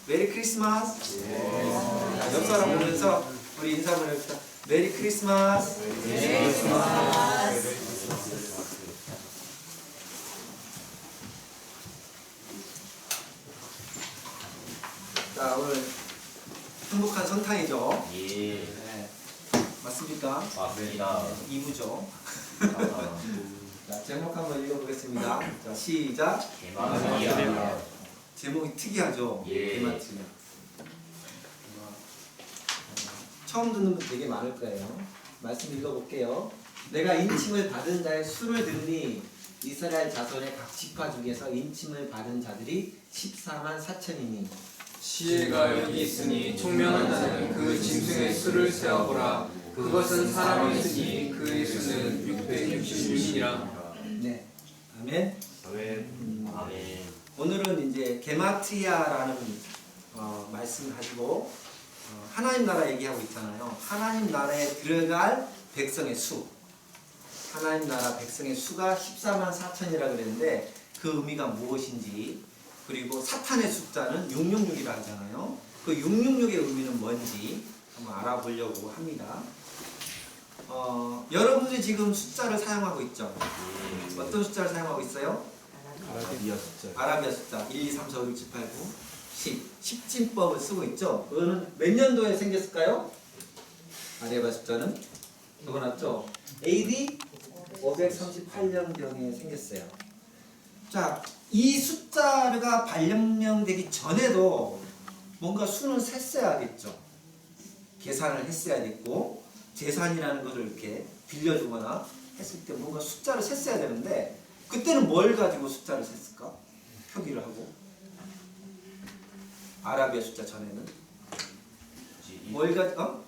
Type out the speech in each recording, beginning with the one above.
메리 크리스마스. 자, 옆 사람 보면서 우리 인사 한번 해봅시다. 메리 크리스마스. 자, 오늘 행복한 성탄이죠. 예. 네. 맞습니까? 맞습니다. 2부죠. 자, 제목 한번 읽어보겠습니다. 자, 시작. 개마티아. 제목이 특이하죠. 예. 개마티아. 처음 듣는 분 되게 많을 거예요. 말씀 읽어볼게요. 내가 인침을 받은 자의 수를 들으니 이스라엘 자손의 각 지파 중에서 인침을 받은 자들이 14만 4천이니 시혜가 여기 있으니 총명한 자는 그 짐승의 수를 세어보라. 그것은 사람이 있으니 그의 수는 666이라. 네. 아멘. 아멘. 오늘은 이제 게마트리아라는 말씀을 가지고 하나님 나라 얘기하고 있잖아요. 하나님 나라에 들어갈 백성의 수. 하나님 나라 백성의 수가 14만 4천이라 그랬는데 그 의미가 무엇인지, 그리고 사탄의 숫자는 666이라 하잖아요. 그 666의 의미는 뭔지 한번 알아보려고 합니다. 여러분이 지금 숫자를 사용하고 있죠. 어떤 숫자를 사용하고 있어요? 아라비아 숫자 1, 2, 3, 4, 5, 6, 7, 8, 9, 10 10진법을 쓰고 있죠. 그거는 몇 년도에 생겼을까요? 아라비아 숫자는 적어놨죠. AD 538년경에 생겼어야 자, 이 숫자가 발명되기 전에도 뭔가 수는 셌어야겠죠. 계산을 했어야겠고, 재산이라는 것을 이렇게 빌려주거나 했을 때 뭔가 숫자를 셌어야 되는데, 그때는 뭘 가지고 숫자를 셌을까? 표기를 하고. 아라비아 숫자 전에는 뭘 가지고?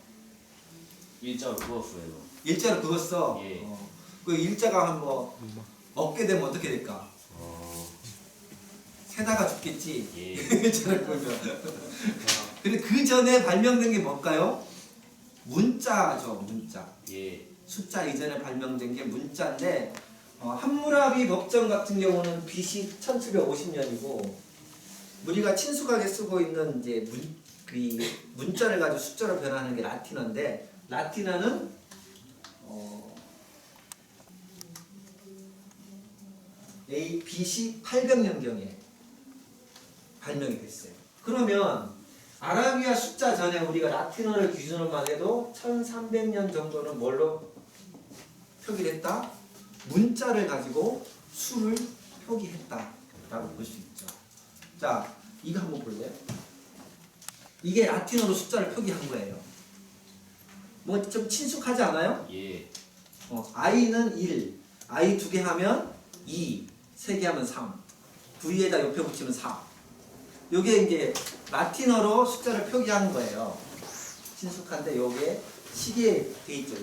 일자로 그었어요. 일자로 그었어. 예. 그 일자가 한 뭐 얻게 되면 어떻게 될까? 세다가 죽겠지. 예. 일자를 그으면. 근데 그 전에 발명된 게 뭘까요? 문자죠, 문자. 예. 숫자 이전에 발명된 게 문자인데, 함무라비 법정 같은 경우는 BC 1750년이고, 우리가 친숙하게 쓰고 있는 이제 문자를 가지고 숫자로 변하는 게 라틴어인데, 라틴어는 BC 800년경에 발명이 됐어요. 그러면 아라비아 숫자 전에 우리가 라틴어를 기준으로만 해도 1300년 정도는 뭘로 표기를 했다? 문자를 가지고 수를 표기했다라고 볼 수 있죠. 자, 이거 한번 볼래요? 이게 라틴어로 숫자를 표기한 거예요. 뭐 좀 친숙하지 않아요? 예. i는 1, i 2개 하면 2, 3개 하면 3, V에다 옆에 붙이면 4. 요게 이제 라틴어로 숫자를 표기한 거예요. 친숙한데 요게 시계에 돼 있죠.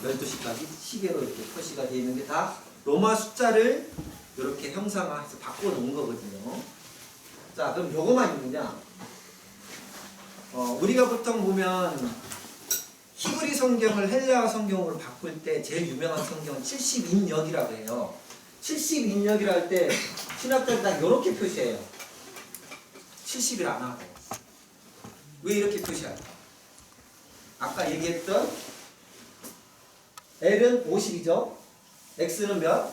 12시까지 시계로 이렇게 표시가 돼 있는 게 다 로마 숫자를 이렇게 형상화해서 바꿔놓은 거거든요. 자, 그럼 요거만 있느냐? 우리가 보통 보면 히브리 성경을 헬라어 성경으로 바꿀 때 제일 유명한 성경은 70인역이라고 해요. 70인역이라 할 때 신학자들 다 이렇게 표시해요. 70을 안 하고. 왜 이렇게 표시할까? 아까 얘기했던 L은 50이죠. X는 몇?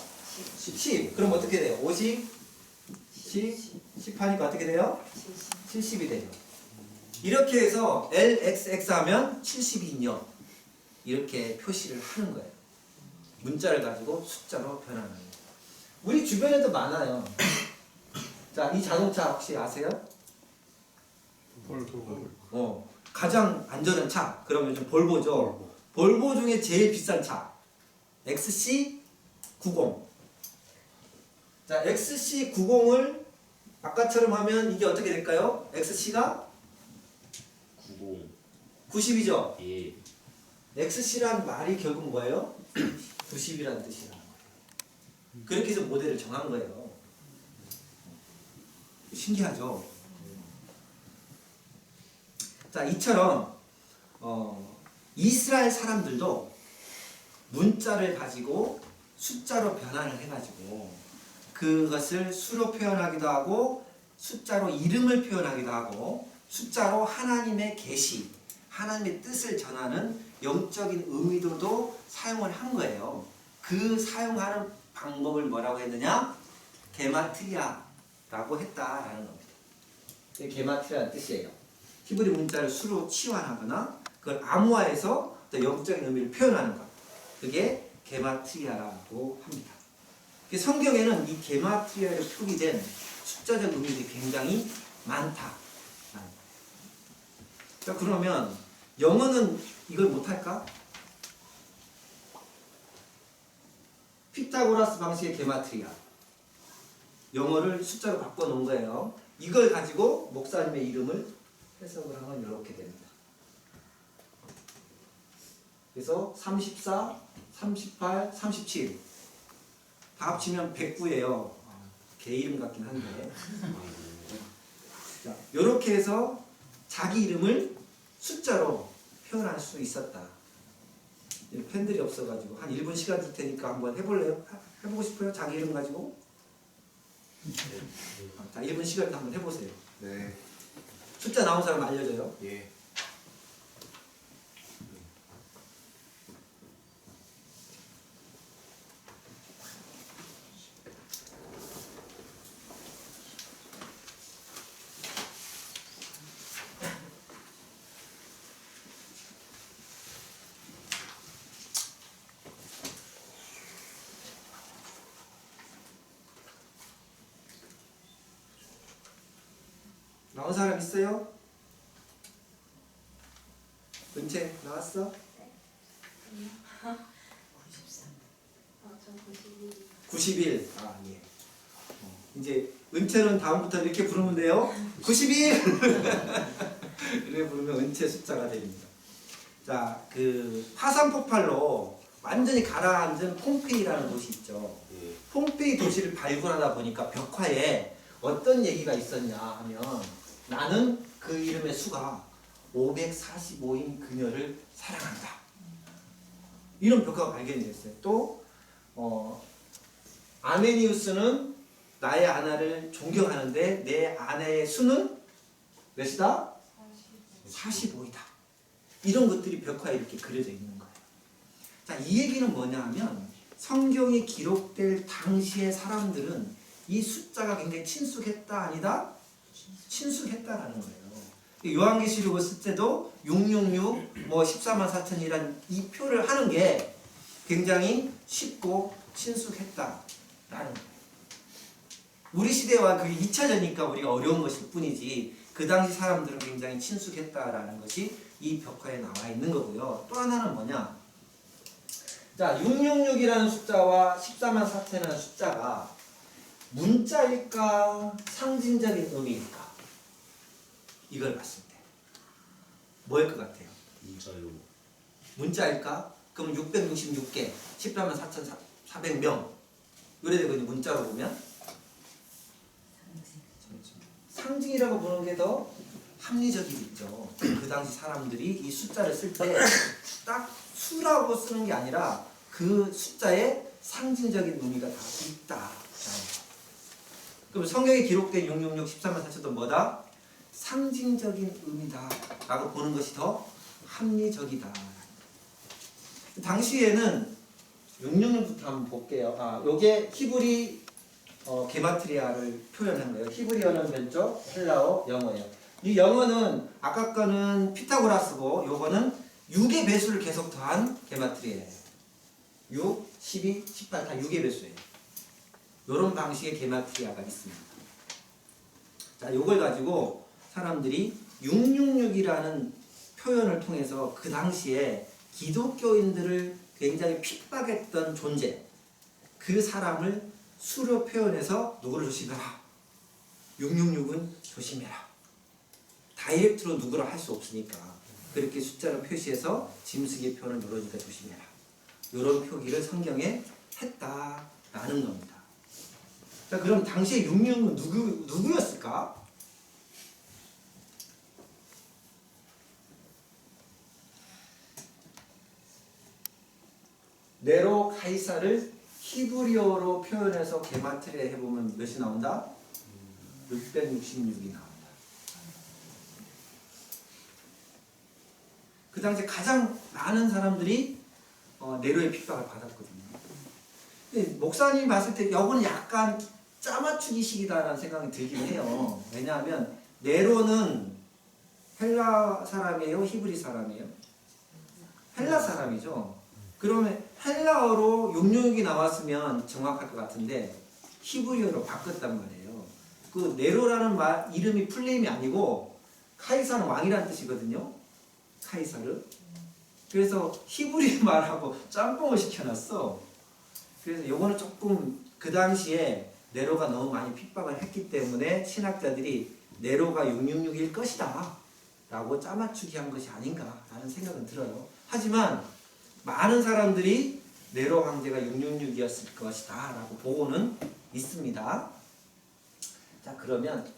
10. 그럼 어떻게 돼요? 50, 10 하니까 어떻게 돼요? 70이 돼요. 이렇게 해서 LXX 하면 72인역 이렇게 표시를 하는 거예요. 문자를 가지고 숫자로 변하는 거예요. 우리 주변에도 많아요. 자, 이 자동차 혹시 아세요? 가장 안전한 차 그러면 요즘 볼보죠. 볼보 중에 제일 비싼 차 XC90. 자, XC90을 아까처럼 하면 이게 어떻게 될까요? XC가 90이죠. 예. XC란 말이 결국 뭐예요? 90이라는 뜻이라는 거예요. 그렇게 해서 모델을 정한 거예요. 신기하죠? 자, 이처럼 이스라엘 사람들도 문자를 가지고 숫자로 변환을 해가지고 그것을 수로 표현하기도 하고 숫자로 이름을 표현하기도 하고 숫자로 하나님의 계시, 하나님의 뜻을 전하는 영적인 의미도도 사용을 한 거예요. 그 사용하는 방법을 뭐라고 했느냐? 게마트리아라고 했다라는 겁니다. 이게 게마트리아라는 뜻이에요. 히브리 문자를 수로 치환하거나 그걸 암호화해서 또 영적인 의미를 표현하는 것. 그게 게마트리아라고 합니다. 성경에는 이 게마트리아로 표기된 숫자적 의미들이 굉장히 많다. 자, 그러면 영어는 이걸 못할까? 피타고라스 방식의 게마트리아. 영어를 숫자로 바꿔놓은 거예요. 이걸 가지고 목사님의 이름을 해석을 하면 이렇게 됩니다. 그래서 34, 38, 37 다 합치면 109예요. 개 이름 같긴 한데. 자, 이렇게 해서 자기 이름을 숫자로 표현할 수 있었다. 팬들이 없어가지고 한 1분 시간 줄 테니까 한번 해볼래요? 해보고 싶어요? 자기 이름 가지고? 자, 1분 시간 한번 해보세요. 네. 숫자 나온 사람 알려줘요. 예. 나온 사람 있어요? 은채 나왔어? 91. 아, 예. 이제 은채는 다음부터 이렇게 부르면 돼요. 91. 이렇게 부르면 은채 숫자가 됩니다. 자, 그 화산 폭발로 완전히 가라앉은 폼페이라는 곳이 있죠. 폼페이 도시를 발굴하다 보니까 벽화에 어떤 얘기가 있었냐 하면 나는 그 이름의 수가 545인 그녀를 사랑한다. 이런 벽화가 발견이 됐어요. 또 아메니우스는 나의 아내를 존경하는데 내 아내의 수는 몇이다? 45이다. 이런 것들이 벽화에 이렇게 그려져 있는 거예요. 자, 이 얘기는 뭐냐 하면 성경이 기록될 당시의 사람들은 이 숫자가 굉장히 친숙했다 아니다? 친숙했다라는 거예요. 요한계시록을 쓸 때도 666, 뭐 14만 4천이라는 이 표를 하는 게 굉장히 쉽고 친숙했다라는 거예요. 우리 시대와 그게 2차전이니까 우리가 어려운 것일 뿐이지 그 당시 사람들은 굉장히 친숙했다라는 것이 이 벽화에 나와 있는 거고요. 또 하나는 뭐냐? 자, 666이라는 숫자와 14만 4천이라는 숫자가 문자일까 상징적인 의미일까? 이걸 봤을 때 뭐일 것 같아요? 문자요. 문자일까? 그럼 666개 14만 4,400명 이래 되거든요. 문자로 보면 상징이라고 보는 게 더 합리적이겠죠. 그 당시 사람들이 이 숫자를 쓸 때 딱 수라고 쓰는 게 아니라 그 숫자에 상징적인 의미가 다 있다. 그럼 성경에 기록된 666, 14만 4천도 뭐다? 상징적인 의미다 라고 보는 것이 더 합리적이다. 당시에는 666부터 한번 볼게요. 요게 히브리 게마트리아를 표현한 거예요. 히브리어는 왼쪽, 헬라어, 영어예요. 이 영어는 아까 거는 피타고라스고 요거는 6의 배수를 계속 더한 게마트리아예요. 6, 12, 18 다 6의 배수예요. 요런 방식의 게마트리아가 있습니다. 자, 요걸 가지고 사람들이 666이라는 표현을 통해서 그 당시에 기독교인들을 굉장히 핍박했던 존재, 그 사람을 수로 표현해서 누구를 조심해라. 666은 조심해라. 다이렉트로 누구를 할 수 없으니까 그렇게 숫자로 표시해서 짐승의 표현을 누르니까 조심해라. 이런 표기를 성경에 했다라는 겁니다. 자, 그럼 당시에 666은 누구였을까? 네로 카이사를 히브리어로 표현해서 게마트리아 해보면 몇이 나온다? 666이 나온다. 그 당시에 가장 많은 사람들이 네로의 핍박을 받았거든요. 근데 목사님이 봤을 때 이거는 약간 짜맞추기식이다라는 생각이 들긴 해요. 왜냐하면 네로는 헬라 사람이에요? 히브리 사람이에요? 헬라 사람이죠. 그러면 헬라어로 666이 나왔으면 정확할 것 같은데 히브리어로 바꿨단 말이에요. 그 네로라는 이름이 풀네임이 아니고 카이사는 왕이라는 뜻이거든요. 카이사르. 그래서 히브리 말하고 짬뽕을 시켜놨어. 그래서 요거는 조금 그 당시에 네로가 너무 많이 핍박을 했기 때문에 신학자들이 네로가 666일 것이다 라고 짜맞추기 한 것이 아닌가 라는 생각은 들어요. 하지만 많은 사람들이 네로 황제가 666이었을 것이다 라고 보고는 있습니다. 자, 그러면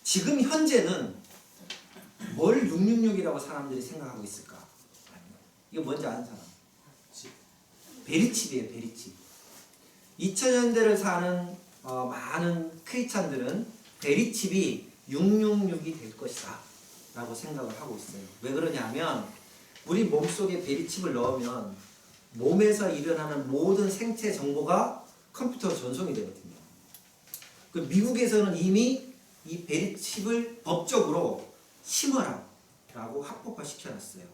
지금 현재는 뭘 666이라고 사람들이 생각하고 있을까? 이거 뭔지 아는 사람? 베리칩이에요. 베리칩. 2000년대를 사는 많은 크리스찬들은 베리칩이 666이 될 것이다 라고 생각을 하고 있어요. 왜 그러냐면 우리 몸속에 베리칩을 넣으면 몸에서 일어나는 모든 생체 정보가 컴퓨터로 전송이 되거든요. 그 미국에서는 이미 이 베리칩을 법적으로 심어라라고 합법화 시켜놨어요.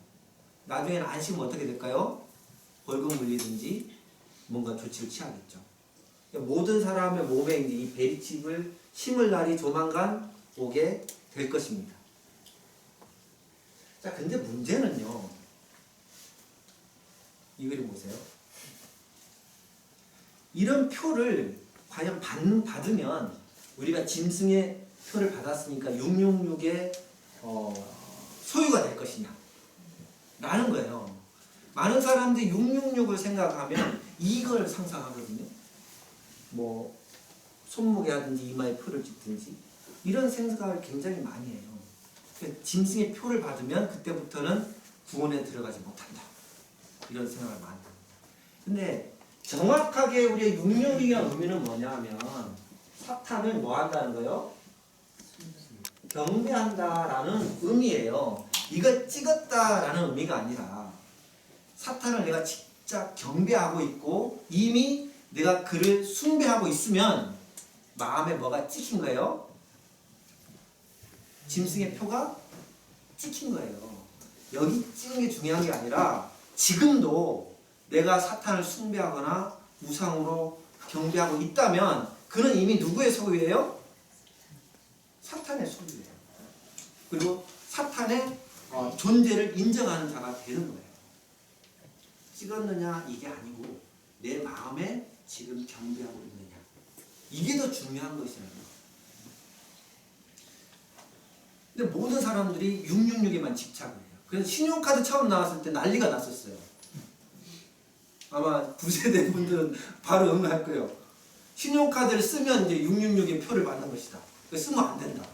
나중에는 안 심으면 어떻게 될까요? 벌금 물리든지 뭔가 조치를 취하겠죠. 모든 사람의 몸에 이제 이 베리칩을 심을 날이 조만간 오게 될 것입니다. 자, 근데 문제는요. 이 그림 보세요. 이런 표를 과연 받으면 우리가 짐승의 표를 받았으니까 666의 소유가 될 것이냐 라는 거예요. 많은 사람들이 666을 생각하면 이걸 상상하거든요. 뭐 손목에 하든지 이마에 표를 찍든지 이런 생각을 굉장히 많이 해요. 짐승의 표를 받으면 그때부터는 구원에 들어가지 못한다. 이런 생각을 많이 합니다. 근데 정확하게 우리의 666이라는 의미는 뭐냐 하면 사탄을 뭐 한다는 거예요? 경배한다라는 의미예요. 이걸 찍었다라는 의미가 아니라 사탄을 내가 진짜 경배하고 있고 이미 내가 그를 숭배하고 있으면 마음에 뭐가 찍힌 거예요? 짐승의 표가 찍힌 거예요. 여기 찍은 게 중요한 게 아니라 지금도 내가 사탄을 숭배하거나 우상으로 경배하고 있다면 그는 이미 누구의 소유예요? 사탄의 소유예요. 그리고 사탄의 존재를 인정하는 자가 되는 거예요. 찍었느냐 이게 아니고 내 마음에 지금 경배하고 있느냐 이게 더 중요한 것이라는 거예요. 근데 모든 사람들이 666에만 집착을 해요. 그래서 신용카드 처음 나왔을 때 난리가 났었어요. 아마 9세대 분들은 바로 응할 거예요. 신용카드를 쓰면 이제 666의 표를 받는 것이다. 쓰면 안 된다.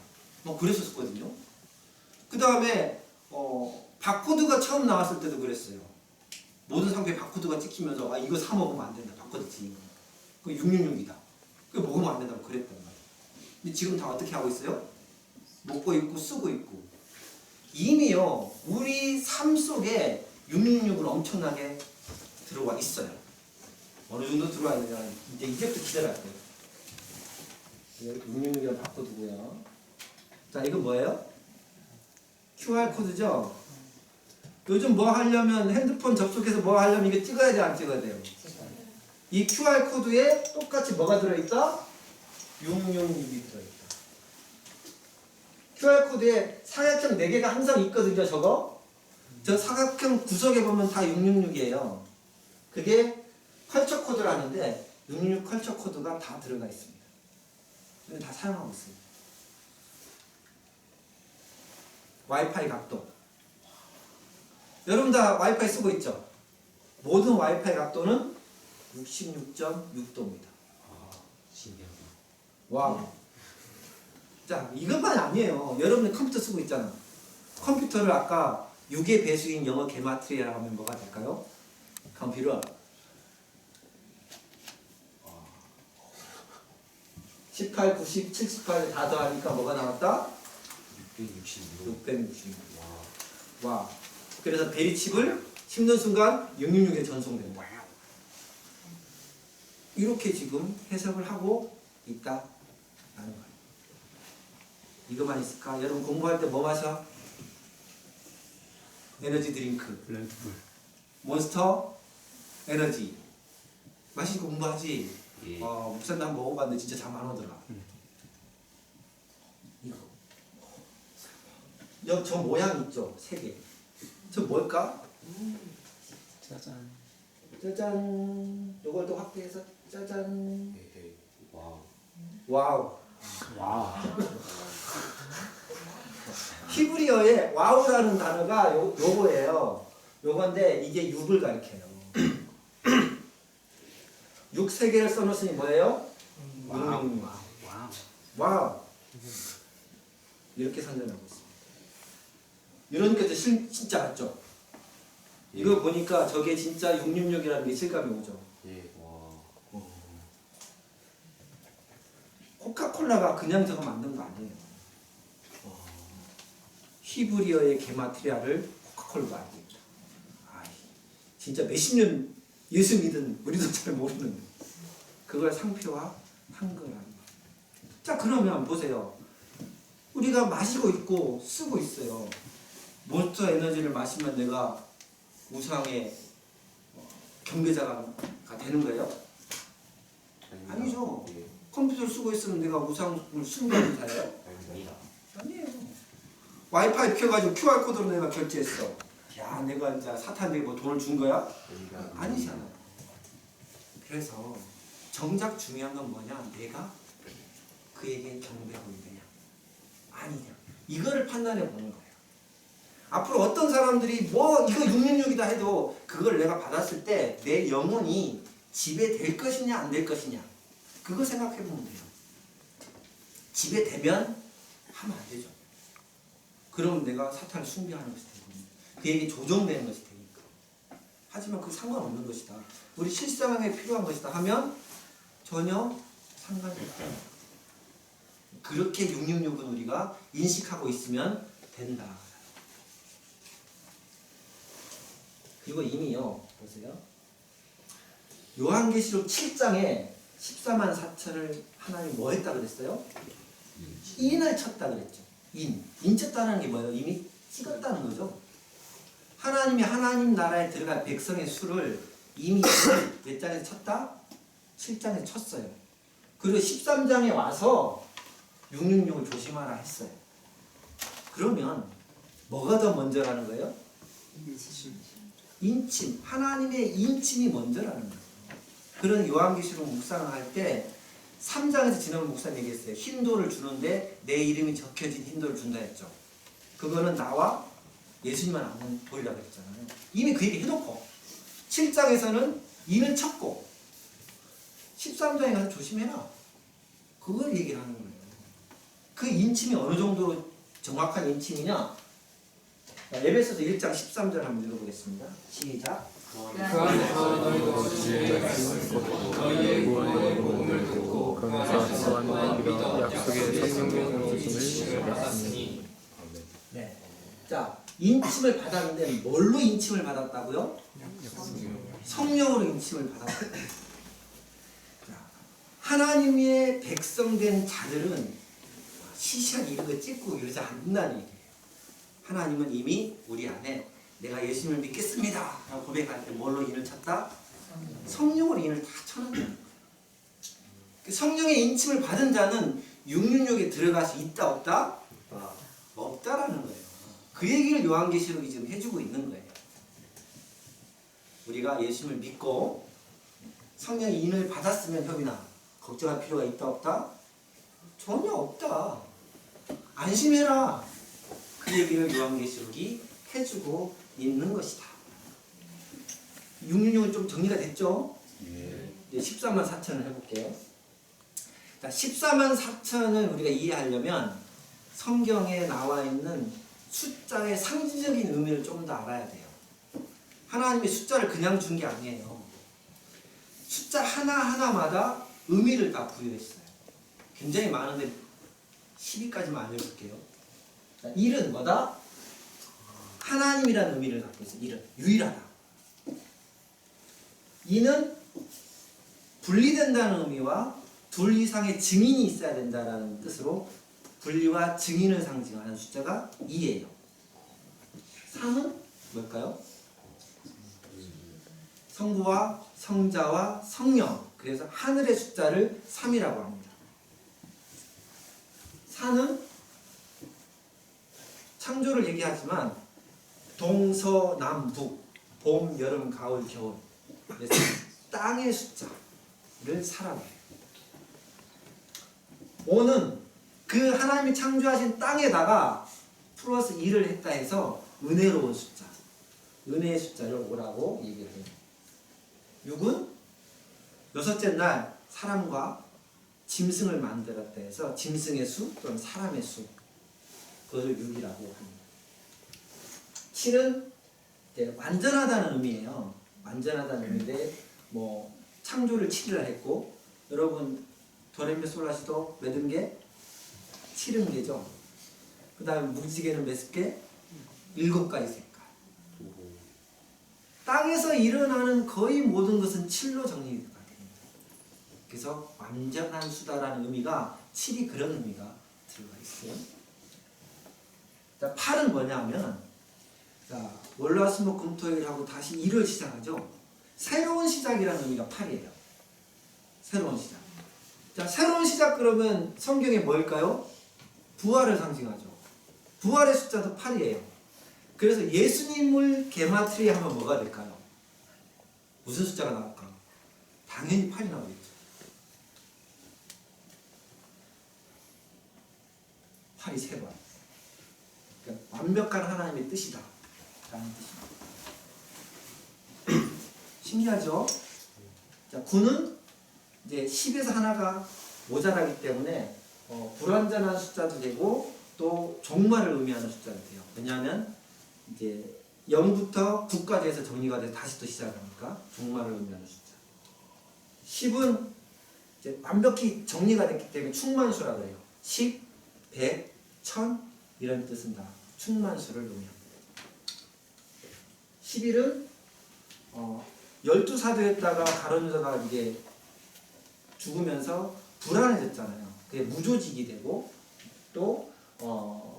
뭐 그랬었거든요. 그 다음에 바코드가 처음 나왔을 때도 그랬어요. 모든 상표에 바코드가 찍히면서 이거 사 먹으면 안 된다. 바코드 찍는 거. 그 666이다. 그거 먹으면 안 된다고 그랬단 말이에요. 근데 지금 다 어떻게 하고 있어요? 먹고 있고 쓰고 있고. 이미요 우리 삶 속에 666은 엄청나게 들어와 있어요. 어느 정도 들어와 있느냐 이제부터 기다려야 돼요. 666이랑 바꿔두고요. 자, 이거 뭐예요? QR코드죠? 요즘 뭐 하려면 핸드폰 접속해서 뭐 하려면 이거 찍어야 돼, 안 찍어야 돼요? 이 QR코드에 똑같이 뭐가 들어있다? 666이 들어있다. QR코드에 사각형 4개가 항상 있거든요, 저거? 저 사각형 구석에 보면 다 666이에요. 그게 컬처 코드라는데 666 컬처 코드가 다 들어가 있습니다. 다 사용하고 있습니다. 와이파이 각도. 여러분 다 와이파이 쓰고 있죠? 모든 와이파이 각도는 66.6도입니다. 신기하다. 와우. 자, 이것만 아니에요. 여러분이 컴퓨터 쓰고 있잖아. 컴퓨터를 아까 6의 배수인 영어 게마트리아라고 하면 뭐가 될까요? 컴퓨터. 18, 90, 78 다 더하니까 뭐가 나왔다? 666. 666. 와. 그래서 베리칩을 심는 순간 666에 전송된다. 이렇게 지금 해석을 하고 있다라는 거예요. 이거만 있을까? 여러분 공부할 때 뭐 마셔? 에너지 드링크. 레드불. 몬스터 에너지. 마시고 공부하지. 예. 목사님 한번 먹어봤는데 진짜 잠 안 오더라. 이거. 여기 저 모양 있죠? 세 개. 저 뭘까? 짜잔. 짜잔. 요걸 또 확대해서 짜잔. 와우. 와우. 와. 히브리어에 와우라는 단어가 요거예요. 요건데 이게 6을 가리켜요. 6 3개를 써놓으니 뭐예요? 와우. 와우. 이렇게 선전하고 있습니다. 이러니까 또 진짜 같죠? 이거 보니까 저게 진짜 666이라는 게 실감이 오죠. 예. 와. 코카콜라가 그냥 저거 만든 거 아니에요. 히브리어의 게마트리아를 코카콜라가 알고 있다. 아이, 진짜 몇십 년 예수 믿은 우리도 잘 모르는데 그걸 상표화한 거라는 거예요. 자, 그러면 보세요. 우리가 마시고 있고 쓰고 있어요. 몬스터 에너지를 마시면 내가 우상의 경배자가 되는 거예요? 아니죠. 예. 컴퓨터를 쓰고 있으면 내가 우상을 숭배하는 자예요? 아니다. 아니에요. 와이파이 켜가지고 QR코드로 내가 결제했어. 야, 내가 이제 사탄에게 뭐 돈을 준 거야? 아니잖아. 그래서 정작 중요한 건 뭐냐? 내가 그에게 경배하고 있느냐? 아니냐? 이거를 판단해 보는 거예요. 앞으로 어떤 사람들이 뭐 이거 666이다 해도 그걸 내가 받았을 때 내 영혼이 지배될 것이냐 안 될 것이냐 그거 생각해 보면 돼요. 지배되면 하면 안 되죠. 그러면 내가 사탄을 숭배하는 것이 되거든요. 그에게 조종되는 것이 되니까. 하지만 그 상관없는 것이다. 우리 실생활에 필요한 것이다 하면 전혀 상관이 없다. 그렇게 666은 우리가 인식하고 있으면 된다. 그리고 이미요. 보세요. 요한계시록 7장에 14만 4천을 하나님 뭐 했다 그랬어요? 인을 쳤다 그랬죠. 인 쳤다는 게 뭐예요? 이미 찍었다는 거죠. 하나님이 하나님 나라에 들어갈 백성의 수를 이미 몇 장에서 쳤다? 7장에서 쳤어요. 그리고 13장에 와서 666을 조심하라 했어요. 그러면 뭐가 더 먼저라는 거예요? 인침. 하나님의 인침이 먼저라는 거예요. 그런 요한계시록 묵상을 할 때 3장에서 지난번 목사님 얘기했어요. 흰돌을 주는데 내 이름이 적혀진 흰돌을 준다 했죠. 그거는 나와 예수님만 아는 돌이라고 했잖아요. 이미 그 얘기 해놓고 7장에서는 인을 쳤고 13장에 가서 조심해라. 그걸 얘기를 하는 거예요. 그 인침이 어느 정도로 정확한 인침이냐? 에베소서 1장 13절 한번 읽어보겠습니다. 시작. 그 안에서 너희도 주의 말씀을 너희의 구원의 복음을 듣고 그러면서 또한 믿어 약속의 성령의 오심을 받았으니. 네. 자, 인침을 받았는데 뭘로 인침을 받았다고요? 성령으로 인침을 받았다. 자, 하나님의 백성된 자들은 시시하게 이런 거 찍고 이러지 않는다는 얘기예요. 하나님은 이미 우리 안에 내가 예수님을 믿겠습니다 라고 고백할 때 뭘로 인을 쳤다? 성령으로 인을 다 쳐놓는 성령의 인침을 받은 자는 666에 들어갈 수 있다 없다? 없다라는 거예요. 그 얘기를 요한계시록이 지금 해주고 있는 거예요. 우리가 예수님을 믿고 성령의 인을 받았으면 협이나 걱정할 필요가 있다 없다? 전혀 없다. 안심해라. 그 얘기를 요한계시록이 해주고 있는 것이다. 666은 좀 정리가 됐죠? 예. 이제 14만 4천을 해볼게요. 자, 14만 4천을 우리가 이해하려면 성경에 나와 있는 숫자의 상징적인 의미를 좀 더 알아야 돼요. 하나님의 숫자를 그냥 준 게 아니에요. 숫자 하나하나마다 의미를 다 부여했어요. 굉장히 많은데 12까지만 알려줄게요. 1은 뭐다? 하나님이라는 의미를 갖고 있어요. 1은 유일하다. 2는 분리된다는 의미와 둘 이상의 증인이 있어야 된다는 뜻으로 분리와 증인을 상징하는 숫자가 2예요. 3은 뭘까요? 성부와 성자와 성령, 그래서 하늘의 숫자를 3이라고 합니다. 4는 창조를 얘기하지만 동서남북, 봄, 여름, 가을, 겨울, 그래서 땅의 숫자를 4라고 해요. 5는 그 하나님이 창조하신 땅에다가 플러스 2를 했다 해서 은혜로운 숫자, 은혜의 숫자를 5라고 얘기를 해요. 6은 여섯째 날 사람과 짐승을 만들었다 해서 짐승의 수 또는 사람의 수, 그것을 6이라고 합니다. 7은 이제 완전하다는 의미예요. 완전하다는 의미인데 뭐 창조를 7일날 했고, 여러분 도레미솔라시도 몇음 개? 7음계죠. 그 다음에 무지개는 몇 개? 7가지 색깔. 땅에서 일어나는 거의 모든 것은 7로 정리가 됩니다. 그래서 완전한 수다라는 의미가 7이 그런 의미가 들어가 있어요. 자, 8은 뭐냐면, 자, 월화수목금토일하고 다시 일을 시작하죠. 새로운 시작이라는 의미가 8이에요. 새로운 시작. 자, 새로운 시작 그러면 성경에 뭘까요? 부활을 상징하죠. 부활의 숫자도 8이에요. 그래서 예수님을 게마트리하면 뭐가 될까요? 무슨 숫자가 나올까? 당연히 8이 나오겠죠. 8이 3번. 그러니까 완벽한 하나님의 뜻이다 라는 뜻입니다. 신기하죠? 자, 9는 이제 10에서 하나가 모자라기 때문에 불완전한 숫자도 되고 또 종말을 의미하는 숫자도 돼요. 왜냐하면 이제 0부터 9까지 해서 정리가 돼서 다시 또 시작하니까 종말을 의미하는 숫자. 10은 이제 완벽히 정리가 됐기 때문에 충만수라고 해요. 10, 100, 1000 이런 뜻은 다 충만수를 의미합니다. 11은 12사도였다가 가룟 유다가 이게 죽으면서 불안해졌잖아요. 그게 무조직이 되고 또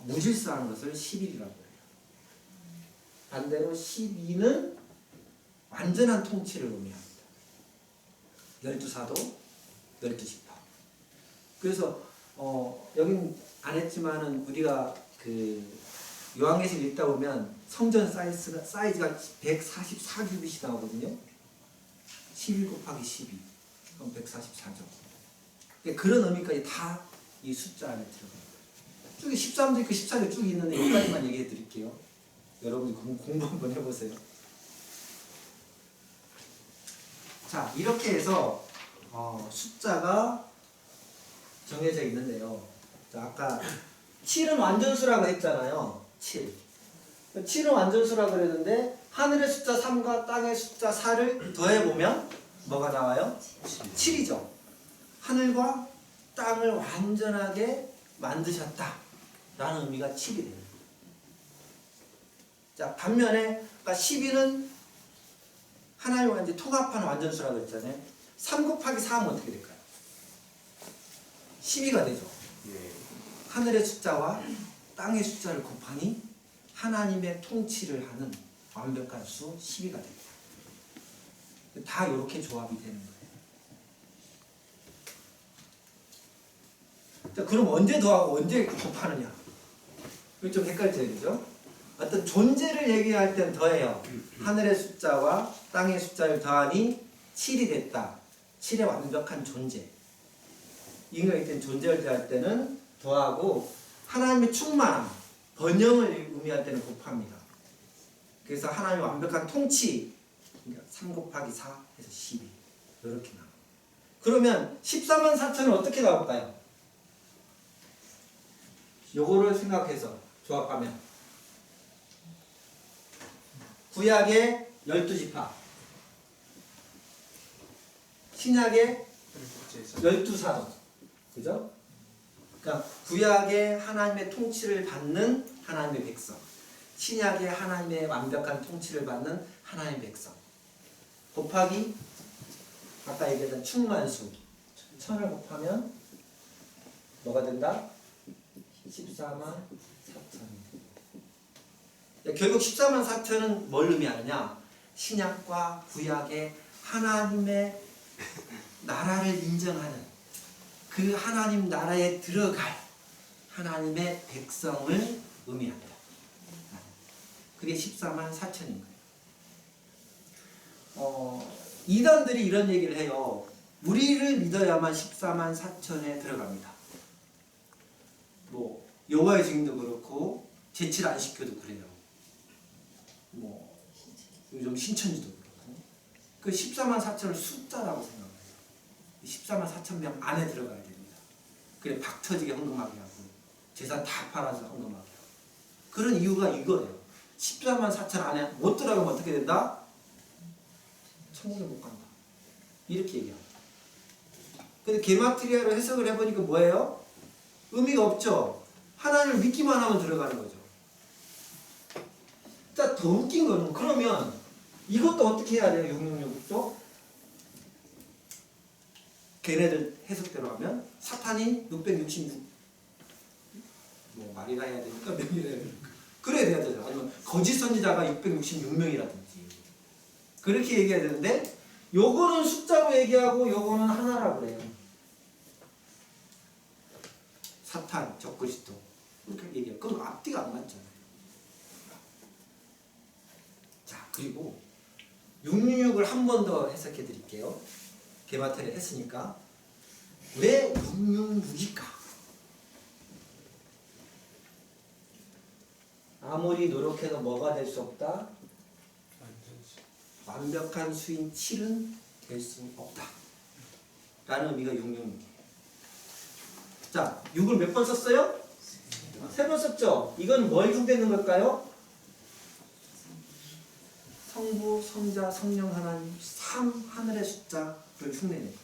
무질서한 것을 11이라고 해요. 반대로 12는 완전한 통치를 의미합니다. 12사도, 12지파. 그래서 여긴 안 했지만은 우리가 그 요한계시록 읽다 보면 성전 사이즈가 144규빗이 나오거든요. 11 곱하기 12 그럼 144죠. 그런 의미까지 다 이 숫자 안에 들어갑니다. 쭉 13도 있고 14도 쭉 있는데 여기까지만 얘기해 드릴게요. 여러분이 공부 한번 해보세요. 자, 이렇게 해서 숫자가 정해져 있는데요. 자, 아까 7은 완전수라고 했잖아요. 7. 7은 완전수라고 그랬는데 하늘의 숫자 3과 땅의 숫자 4를 더해보면 뭐가 나와요? 7이죠. 하늘과 땅을 완전하게 만드셨다 라는 의미가 7이 돼요. 자, 반면에 그러니까 12는 하나님과 이제 통합하는 완전수라고 했잖아요. 3 곱하기 4 하면 어떻게 될까요? 12가 되죠. 하늘의 숫자와 땅의 숫자를 곱하니 하나님의 통치를 하는 완벽한 수 12가 됩니다. 다 이렇게 조합이 되는 거예요. 자, 그럼 언제 더하고 언제 곱하느냐? 이거 좀 헷갈려요, 그죠? 어떤 존재를 얘기할 땐 더해요. 하늘의 숫자와 땅의 숫자를 더하니 7이 됐다. 7의 완벽한 존재. 인간이 된 존재를 대할 때는 더하고 하나님의 충만함, 번영을 의미할 때는 곱합니다. 그래서 하나님의 완벽한 통치, 그러니까 3 곱하기 4 해서 12 이렇게 나와요. 그러면 14만 4천은 어떻게 나올까요? 요거를 생각해서 조합하면 구약의 12지파, 신약의 12사도, 그죠? 그러니까 구약의 하나님의 통치를 받는 하나님의 백성, 신약의 하나님의 완벽한 통치를 받는 하나님의 백성 곱하기 아까 얘기했던 충만수 1000을 곱하면 뭐가 된다? 14만 4천. 결국 14만 4천은 뭘 의미하느냐? 신약과 구약의 하나님의 나라를 인정하는 그 하나님 나라에 들어갈 하나님의 백성을 의미합니다. 그게 14만 4천인 거예요. 이단들이 이런 얘기를 해요. 우리를 믿어야만 14만 4천에 들어갑니다. 뭐 여호와의 증인도 그렇고 제칠 안 시켜도 그래요. 뭐 요즘 신천지도 그렇고 그 14만 4천을 숫자라고 생각해요. 14만 4천 명 안에 들어가야 됩니다. 그래 박 터지게 헌금하게 하고 재산 다 팔아서 헌금하게 하고 그런 이유가 이거예요. 14만 4천 안에 못 들어가면 어떻게 된다? 천국에 못 간다. 이렇게 얘기합니다. 근데 게마트리아로 해석을 해보니까 뭐예요? 의미가 없죠. 하나님을 믿기만 하면 들어가는 거죠. 자, 더 웃긴 거는 그러면 이것도 어떻게 해야 돼요? 666도 걔네들 해석대로 하면 사탄이 666 뭐 말이나 해야 되니까 명이라 해야 되니까 그래야 돼야 되죠. 아니면 거짓 선지자가 666명이라든지 그렇게 얘기해야 되는데 요거는 숫자로 얘기하고 요거는 하나라고 그래요. 사탄, 적그리스도 그렇게 얘기해요. 그럼 앞뒤가 안 맞잖아요. 자, 그리고 666을 한 번 더 해석해 드릴게요. 게마트를 했으니까 왜 666일까? 아무리 노력해도 뭐가 될 수 없다? 완벽한 수인 7은 될 수 없다 라는 의미가 666이에요. 자, 6을 몇 번 썼어요? 3번 썼죠? 이건 뭘 흉내는 걸까요? 성부, 성자, 성령 하나님 3 하늘의 숫자를 흉내내는 거예요.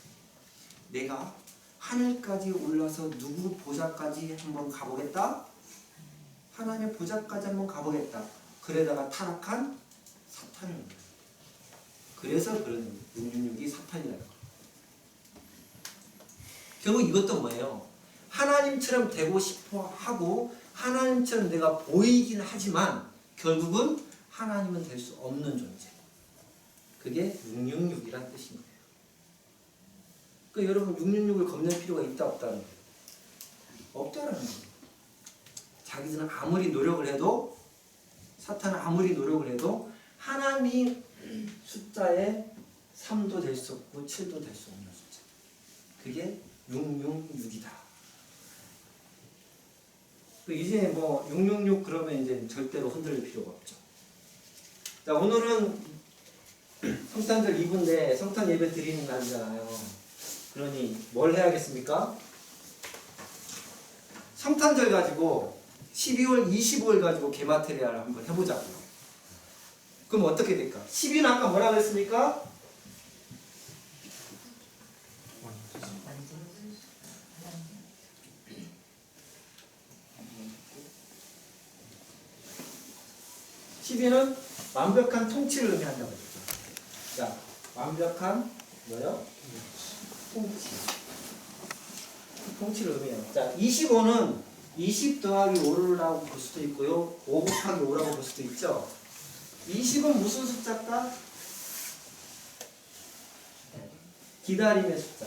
내가 하늘까지 올라서 누구 보좌까지 한번 가보겠다? 하나님의 보좌까지 한번 가보겠다. 그러다가 타락한 사탄을 거예요. 그래서 그런 666이 사탄이라는 거예요. 결국 이것도 뭐예요? 하나님처럼 되고 싶어 하고 하나님처럼 내가 보이긴 하지만 결국은 하나님은 될 수 없는 존재. 그게 666이란 뜻인 거예요. 그러니까 여러분 666을 겁낼 필요가 있다 없다는 거예요. 없다라는 거예요. 자기들은 아무리 노력을 해도 사탄은 아무리 노력을 해도 하나님이 숫자에 3도 될 수 없고 7도 될 수 없는 숫자. 그게 666이다. 이제 뭐 666 그러면 이제 절대로 흔들릴 필요가 없죠. 자, 오늘은 성탄절 2부인데 성탄 예배 드리는 날이잖아요. 그러니 뭘 해야겠습니까? 성탄절 가지고 12월 25일 가지고 게마테리아를 한번 해보자고요. 그럼 어떻게 될까? 10위는 아까 뭐라 그랬습니까? (10위는) 완벽한 통치를 의미한다고 했죠. 자, 완벽한 뭐요? 통치를 의미해요. 자, 25는 20 더하기 5라고 볼 수도 있고요. 5 곱하기 5라고 볼 수도 있죠. 20은 무슨 숫자일까? 기다림의 숫자.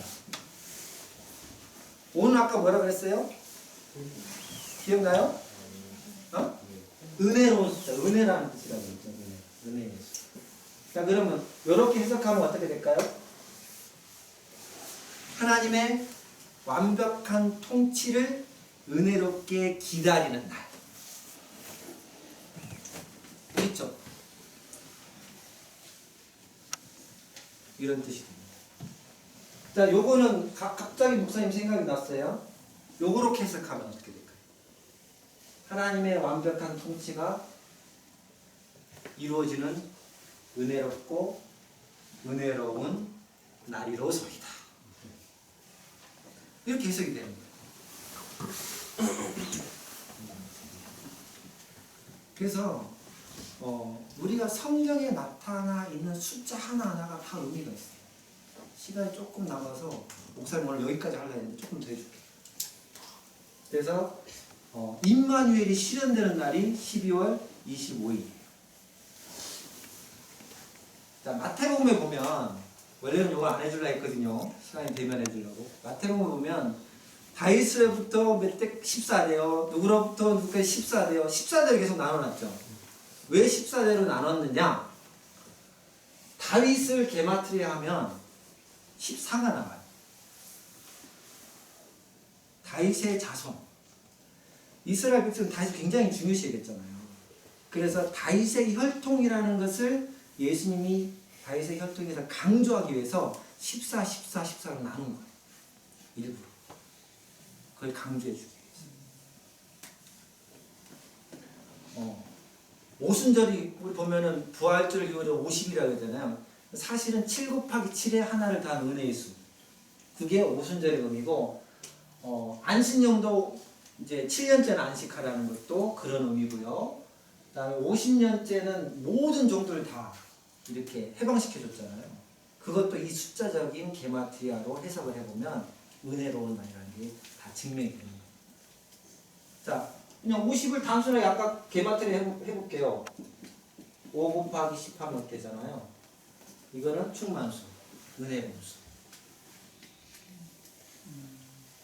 5는 아까 뭐라 그랬어요? 기억나요? 어? 은혜로운 숫자. 은혜라는 뜻이라고 했죠. 은혜의 숫자. 자, 그러면 이렇게 해석하면 어떻게 될까요? 하나님의 완벽한 통치를 은혜롭게 기다리는 날. 그렇죠? 이런 뜻이 됩니다. 자, 요거는 갑자기 목사님 생각이 났어요. 요거렇게 해석하면 어떻게 될까요? 하나님의 완벽한 통치가 이루어지는 은혜롭고 은혜로운 날이로소이다. 이렇게 해석이 되는 거예요. 그래서 우리가 성경에 나타나 있는 숫자 하나하나가 다 의미가 있어요. 시간이 조금 남아서 목사님 오늘 여기까지 하려고 했는데 조금 더 해줄게요. 그래서 임마누엘이 실현되는 날이 12월 25일이에요. 자, 마태복음에 보면 원래는 이거 안 해주려 했거든요. 시간이 되면 해주려고. 마태복음에 보면 다윗으로부터 몇 대 14대요. 누구로부터 누구까지 14대요. 14대를 계속 나눠놨죠. 왜 14대로 나눴느냐? 다윗을 게마트리아 하면 14가 나와요. 다윗의 자손. 이스라엘 백성은 다윗을 굉장히 중요시 여겼잖아요. 그래서 다윗의 혈통이라는 것을 예수님이 다윗의 혈통에서 강조하기 위해서 14, 14, 14로 나눈 거예요. 일부러. 그걸 강조해 주기 위해서. 오순절이 우리 보면은 부활절 기호를 50이라고 하잖아요. 사실은 7 곱하기 7의 하나를 더한 은혜의 수. 그게 오순절의 의미고, 안식년도 이제 7년째는 안식하라는 것도 그런 의미고요. 그 다음에 50년째는 모든 종들을 다 이렇게 해방시켜줬잖아요. 그것도 이 숫자적인 게마트리아로 해석을 해보면 은혜로운 날이라는 게 다 증명이 되는 거예요. 자, 그냥 50을 단순하게 아까 게마트리아 해볼게요. 5 곱하기 10 하면 어떻게 되잖아요. 이거는 충만수, 은혜로운 수.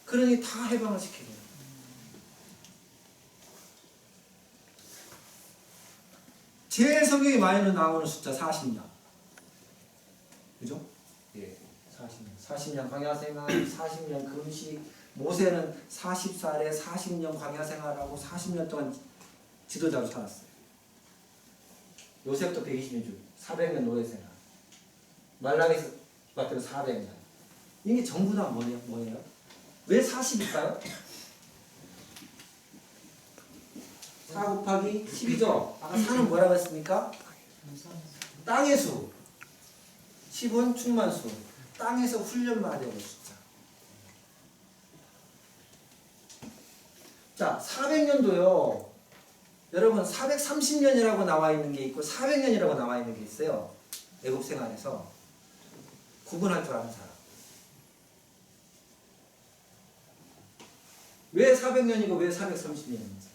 그러니 다 해방을 시켜줘요. 제일 성경에 많이 나오는 숫자 40년. 그죠? 예. 40년 광야생활, 40년 금식. 모세는 40살에 40년 광야생활하고 40년 동안 지도자로 살았어요. 요셉도 120년 중 400년 노예생활. 말라기서 같은 400년. 이게 전부 다 뭐예요? 왜 40일까요? 4 곱하기 10이죠. 아까 4는 뭐라고 했습니까? 땅의 수. 10은 충만수. 땅에서 훈련받아야 될 숫자. 자, 400년도요. 여러분 430년이라고 나와 있는 게 있고 400년이라고 나와 있는 게 있어요. 애국 생활에서 구분할 줄 아는 사람. 왜 400년이고 왜 430년인지.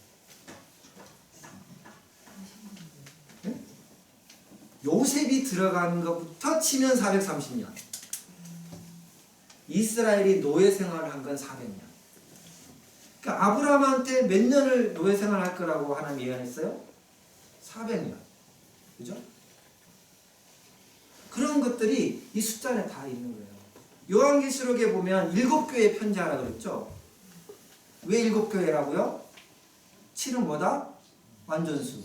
요셉이 들어간 것부터 치면 430년. 이스라엘이 노예 생활을 한 건 400년. 그러니까 아브라함한테 몇 년을 노예 생활할 거라고 하나님 예언했어요? 400년. 그죠? 그런 것들이 이 숫자 안에 다 있는 거예요. 요한계시록에 보면 7교회에 편지하라 그랬죠? 왜 7교회라고요? 7은 뭐다? 완전수.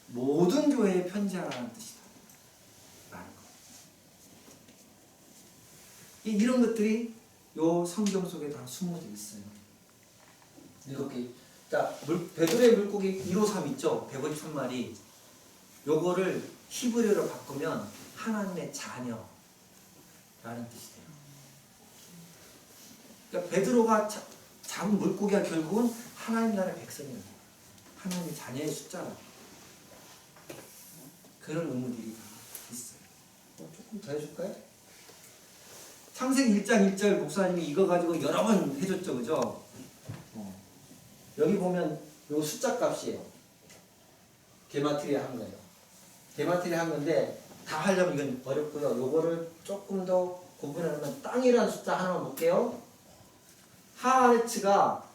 모든 교회에 편지하라는 뜻이다. 이런 것들이 요 성경 속에 다 숨어져 있어요. 이렇게. 자, 베드로의 물고기 153 있죠? 153마리. 요거를 히브리어로 바꾸면 하나님의 자녀라는 뜻이 돼요. 그러니까 베드로가 잡은 물고기가 결국은 하나님 나라의 백성이에요. 하나님의 자녀의 숫자라. 그런 의무들이 다 있어요. 조금 더 해줄까요? 창세기 1장 1절 목사님이 이거 가지고 여러 번 해줬죠. 그죠? 여기 보면 요 숫자 값이에요. 게마트리아 한 거예요. 게마트리아 한 건데 다 하려면 이건 어렵고요. 요거를 조금 더 구분하면 땅이라는 숫자 하나만 볼게요. 하아레츠가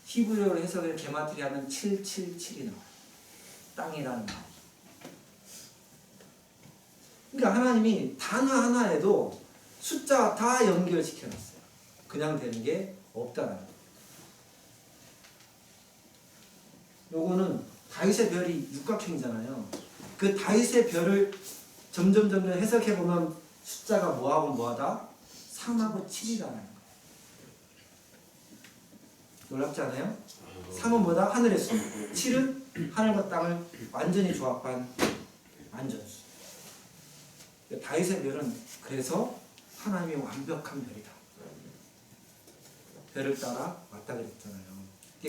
히브리어로 해석을 게마트리아 하면 777이 나와요. 땅이라는 말. 그러니까 하나님이 단어 하나에도 숫자 다 연결시켜놨어요. 그냥 되는 게 없다라는 거예요. 요거는 다윗의 별이 육각형이잖아요. 그 다윗의 별을 점점 해석해보면 숫자가 뭐하고 뭐하다? 3하고 7이라는 거예요. 놀랍지 않아요? 3은 뭐다? 하늘의 수. 7은 하늘과 땅을 완전히 조합한 완전수. 다윗의 별은 그래서 하나님의 완벽한 별이다. 별을 따라 왔다 그랬잖아요.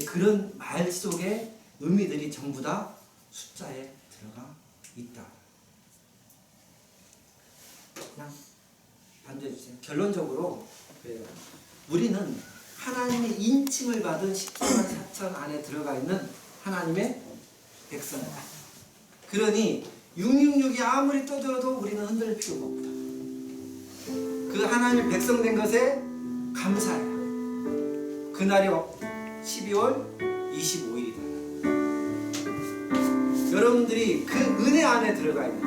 그런 말 속에 의미들이 전부 다 숫자에 들어가 있다. 그냥 반대해 주세요. 결론적으로 그래요. 우리는 하나님의 인침을 받은 14만 4천 안에 들어가 있는 하나님의 백성이다. 그러니 666이 아무리 떠들어도 우리는 흔들릴 필요가 없다. 그 하나님의 백성 된 것에 감사해라. 그날이 12월 25일이다. 여러분들이 그 은혜 안에 들어가 있는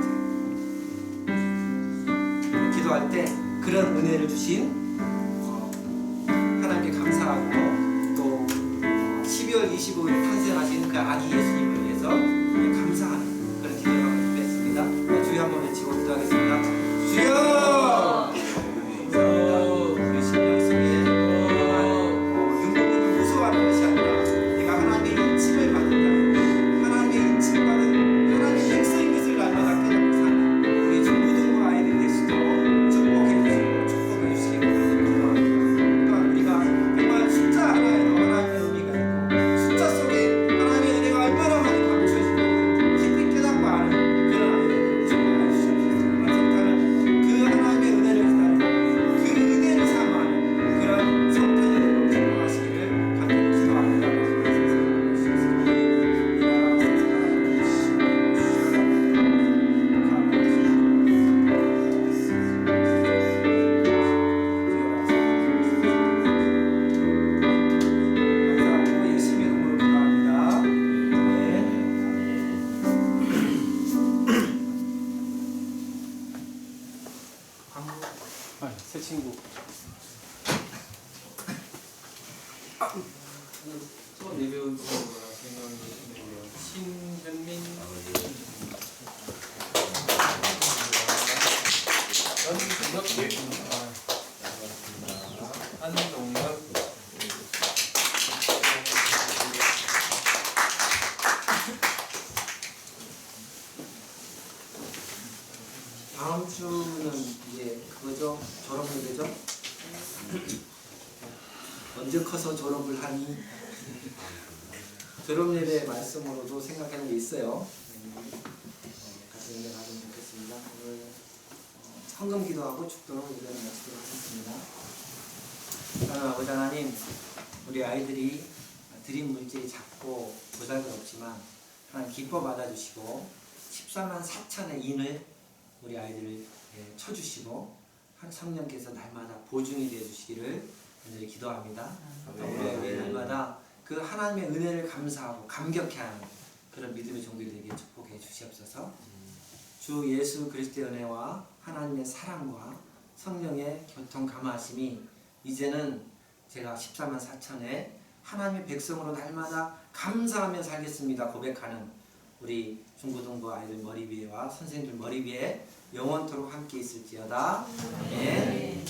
자, 기도할 때 그런 은혜를 주신 하나님께 감사하고 또 12월 25일 탄생하신 그 아기 예수님을 위해서 감사하는 그런 기도를 하고 있습니다. 주여 한번 외치고 기도하겠습니다. 주여! 우리 심령 속에 율법을 무서워하는 것이 아니라 내가 하나님의 인침을 받는다. 하나님의 인침을 받은 하나님의 백성인 것을 날마다 깨닫고 사는 우리 중고등부 아이들이 되시도록 축복해 주시고 축복해 주시기 바랍니다. 또한 우리가 정말 숫자 하나에도 하나님의 의미가 있고 숫자 속에 하나님의 은혜가 얼마나 많이 감추어지는지 깊이 깨닫고 아는 그런 아이들을 축복해 주시옵소서. 성탄은 그 하나님의 은혜를 기다리고 그 은혜를 사모하는 그런 성탄이 되도록 축복하시기를 간절히 기도합니다. 감사하고 예수님의 이름으로 기도합니다. 광고. 새 친구. 처음 예배 온 친구가 생각이 드네요. 신현민 한동혁 다음 주는 이제 그거죠? 졸업 예배죠? 언제 커서 졸업을 하니? 졸업 예배 말씀으로도 생각하는 게 있어요. 같이 연결하면 좋겠습니다. 오늘 헌금 기도하고 축도로 예배를 마치도록 하겠습니다. 하나님 아버지 하나님, 우리 아이들이 드린 문제에 작고 보잘것없지만 하나님 기뻐 받아주시고 14만 4천의 인을 우리 아이들을 쳐주시고 한 성령께서 날마다 보증이 되어주시기를 간절히 기도합니다. 우리 아이들이 날마다 그 하나님의 은혜를 감사하고 감격해하는 그런 믿음의 종들이 되게 축복해 주시옵소서. 주 예수 그리스도의 은혜와 하나님의 사랑과 성령의 교통 감화하심이 이제는 제가 14만 4천의 하나님의 백성으로 날마다 감사하며 살겠습니다 고백하는 우리 중고등부 아이들 머리 위에와 선생님들 머리 위에 영원토록 함께 있을지어다. 아멘.